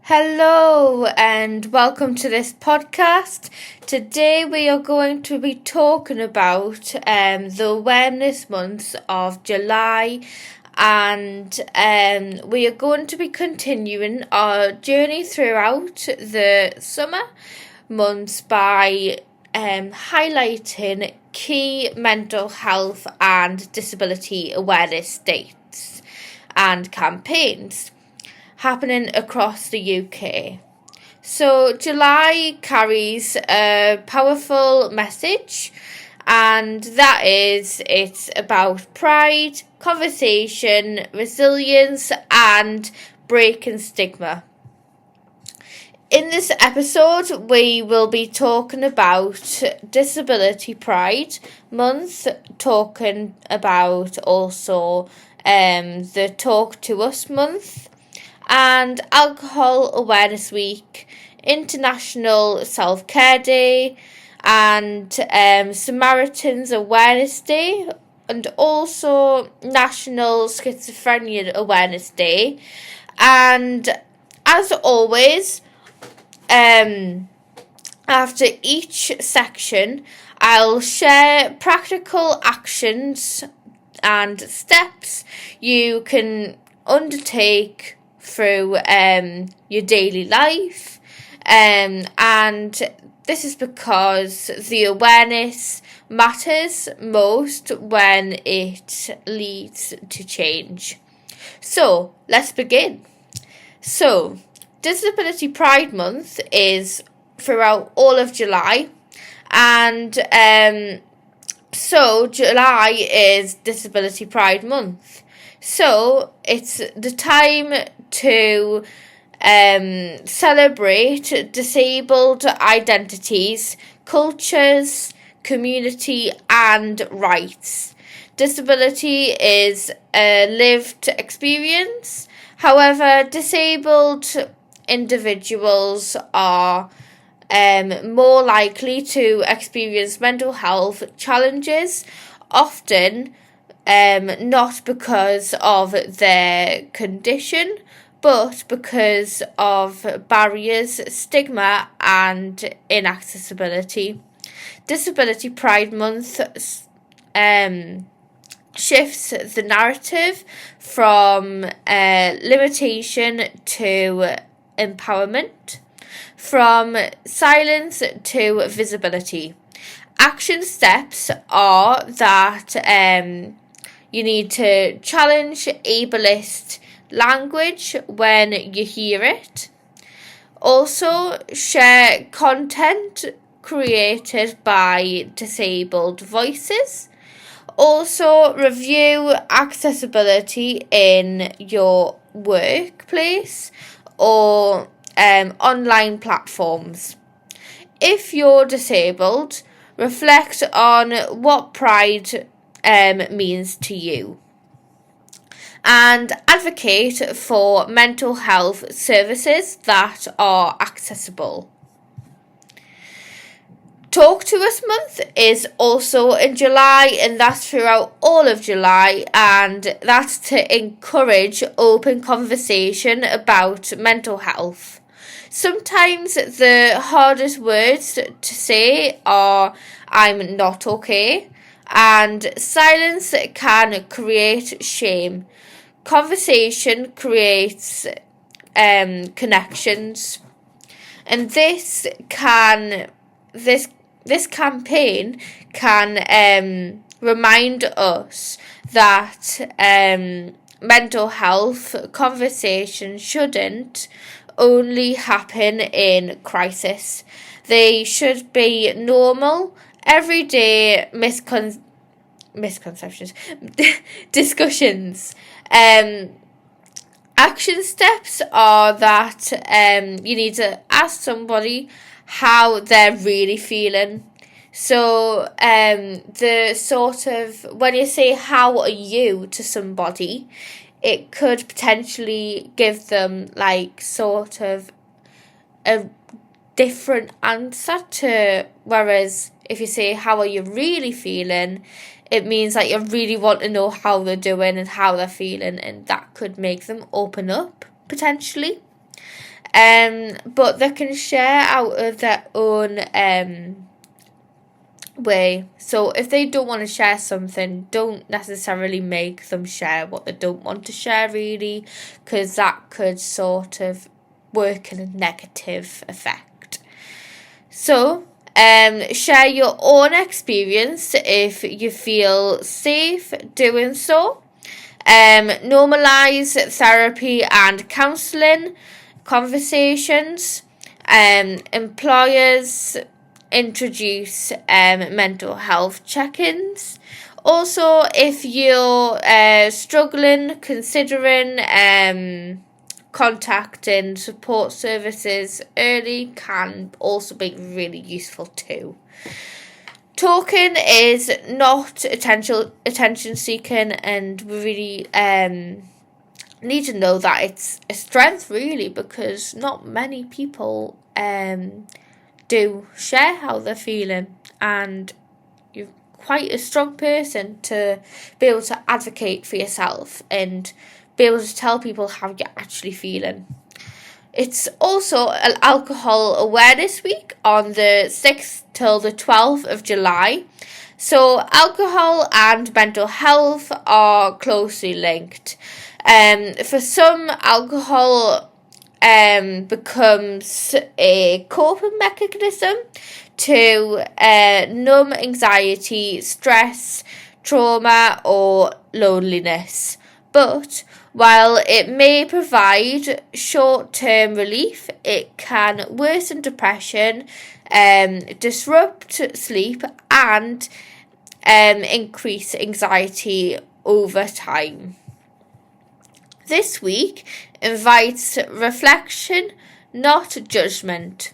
Hello and welcome to this podcast. Today we are going to be talking about the Awareness Month of July, and we are going to be continuing our journey throughout the summer months by highlighting key mental health and disability awareness dates and campaigns happening across the UK. So July carries a powerful message, and that is it's about pride, conversation, resilience and breaking stigma. In this episode, we will be talking about Disability Pride Month, talking about also the Talk to Us Month, and Alcohol Awareness Week, International Self-Care Day, and Samaritan's Awareness Day, and also National Schizophrenia Awareness Day. And as always, after each section, I'll share practical actions and steps you can undertake through your daily life, and this is because the awareness matters most when it leads to change. So let's begin. So Disability Pride Month is throughout all of July, and so July is Disability Pride Month. So it's the time to celebrate disabled identities, cultures, community and rights. Disability is a lived experience. However, disabled individuals are more likely to experience mental health challenges, often not because of their condition, but because of barriers, stigma and inaccessibility. Disability Pride Month shifts the narrative from limitation to empowerment, from silence to visibility. Action steps are that you need to challenge ableist language when you hear it. Also, share content created by disabled voices. Also, review accessibility in your workplace or online platforms. If you're disabled, reflect on what pride means to you, and advocate for mental health services that are accessible. Talk to Us Month is also in July, and that's throughout all of July, and that's to encourage open conversation about mental health. Sometimes the hardest words to say are "I'm not okay," and silence can create shame. Conversation creates connections, and this campaign can remind us that mental health conversations shouldn't only happen in crisis. They should be normal, everyday misconceptions, discussions. Action steps are that you need to ask somebody how they're really feeling. So the sort of, when you say "how are you" to somebody, it could potentially give them like sort of a different answer to, whereas if you say "how are you really feeling," it means that you really want to know how they're doing and how they're feeling, and that could make them open up potentially. But they can share out of their own way. So if they don't want to share something, don't necessarily make them share what they don't want to share, really, because that could sort of work in a negative effect. So share your own experience if you feel safe doing so. Normalise therapy and counselling conversations. Employers introduce mental health check-ins. Also, if you're struggling, considering contacting support services early can also be really useful too. Talking is not attention seeking, and we really need to know that it's a strength, really, because not many people do share how they're feeling, and you're quite a strong person to be able to advocate for yourself and be able to tell people how you're actually feeling. It's also an Alcohol Awareness Week on the 6th till the 12th of July. So alcohol and mental health are closely linked. For some, alcohol becomes a coping mechanism to numb anxiety, stress, trauma, or loneliness. But while it may provide short-term relief, it can worsen depression, disrupt sleep, and increase anxiety over time. This week invites reflection, not judgment.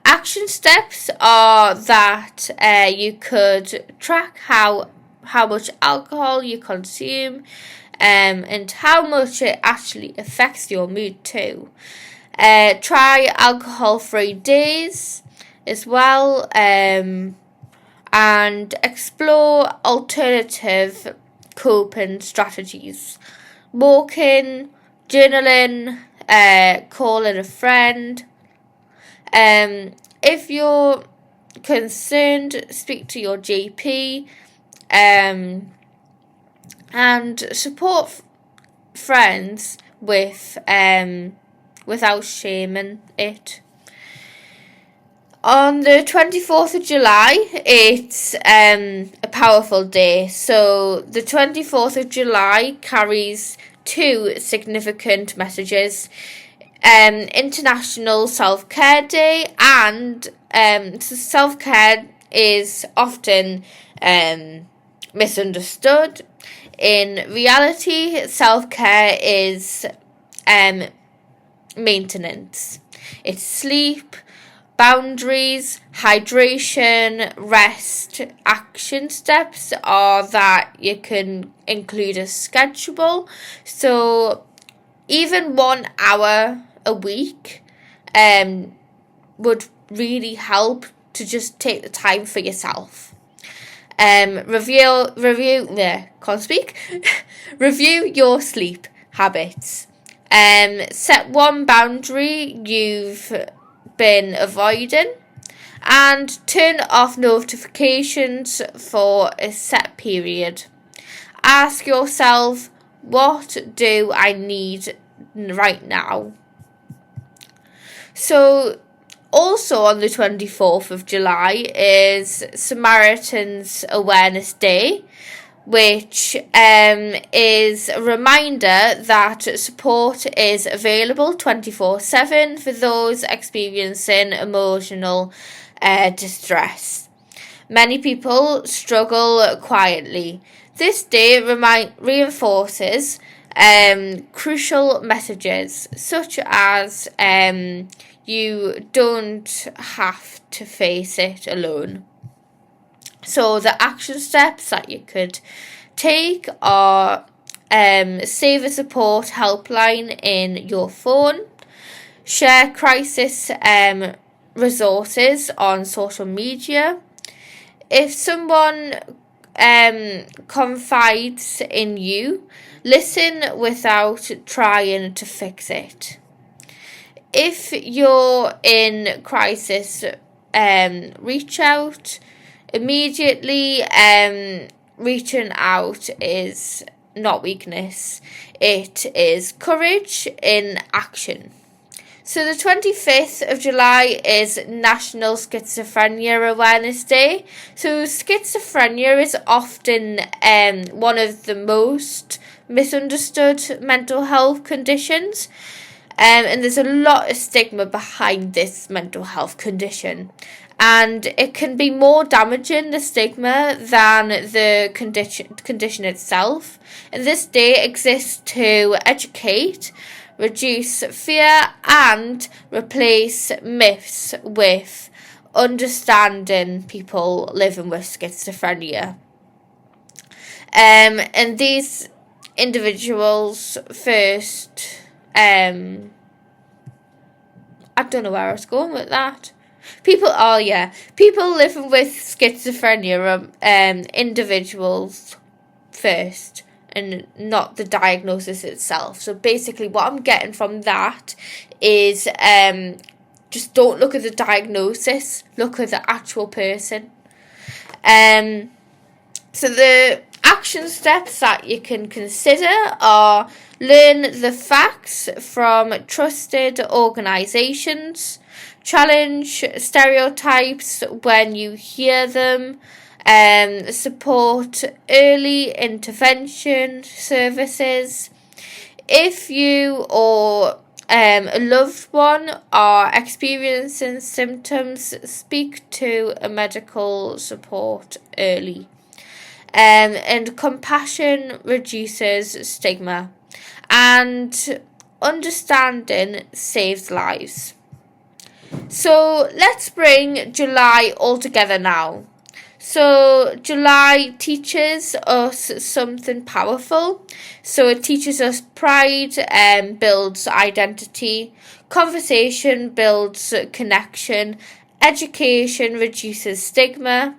Action steps are that you could track how much alcohol you consume, and how much it actually affects your mood too. Try alcohol-free days as well, and explore alternative coping strategies. Walking, journaling, calling a friend. If you're concerned, speak to your GP, and support friends without shaming it. On the 24th of July, it's a powerful day. So the 24th of July carries two significant messages. International Self-Care Day, and self-care is often misunderstood. In reality, self-care is maintenance. It's sleep, boundaries, hydration, rest. Action steps are that you can include a schedule. So even 1 hour a week would really help to just take the time for yourself. Review your sleep habits. Set one boundary you've been avoiding, and turn off notifications for a set period. Ask yourself, what do I need right now? So also on the 24th of July is Samaritan's Awareness Day, which is a reminder that support is available 24/7 for those experiencing emotional distress. Many people struggle quietly. This day reinforces crucial messages, such as you don't have to face it alone. So the action steps that you could take are save a support helpline in your phone, share crisis resources on social media. If someone confides in you, listen without trying to fix it. If you're in crisis, reach out immediately. Reaching out is not weakness, it is courage in action. So the 25th of July is National Schizophrenia Awareness Day. So schizophrenia is often one of the most misunderstood mental health conditions. And there's a lot of stigma behind this mental health condition. And it can be more damaging, the stigma, than the condition itself. And this day exists to educate, reduce fear, and replace myths with understanding people living with schizophrenia. And these individuals first, I don't know where I was going with that. People living with schizophrenia are individuals first, and not the diagnosis itself. So basically what I'm getting from that is just don't look at the diagnosis, look at the actual person. So the action steps that you can consider are: learn the facts from trusted organisations, challenge stereotypes when you hear them, support early intervention services. If you or a loved one are experiencing symptoms, speak to a medical support early. And compassion reduces stigma, and understanding saves lives. So let's bring July all together now. So July teaches us something powerful. So it teaches us pride and builds identity. Conversation builds connection. Education reduces stigma.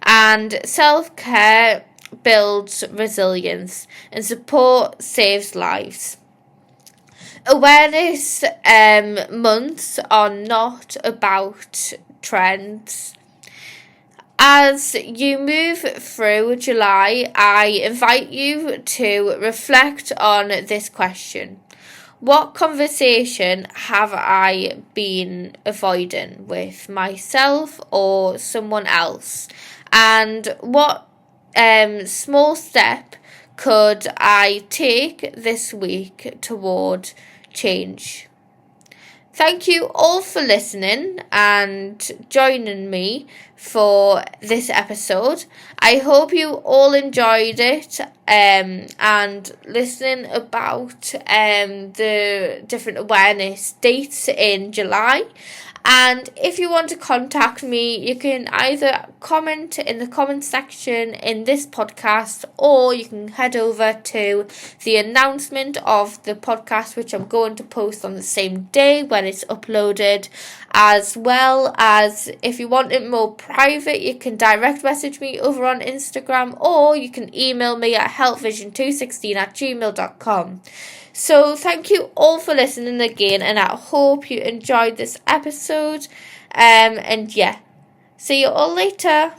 And self-care builds resilience. And support saves lives. Awareness months are not about trends. As you move through July, I invite you to reflect on this question. What conversation have I been avoiding with myself or someone else? And what small step could I take this week toward change? Thank you all for listening and joining me for this episode. I hope you all enjoyed it and listening about the different awareness dates in July. And if you want to contact me, you can either comment in the comment section in this podcast, or you can head over to the announcement of the podcast, which I'm going to post on the same day when it's uploaded. As well as, if you want it more private, you can direct message me over on Instagram, or you can email me at healthvision216@gmail.com. So thank you all for listening again, and I hope you enjoyed this episode. And yeah, see you all later.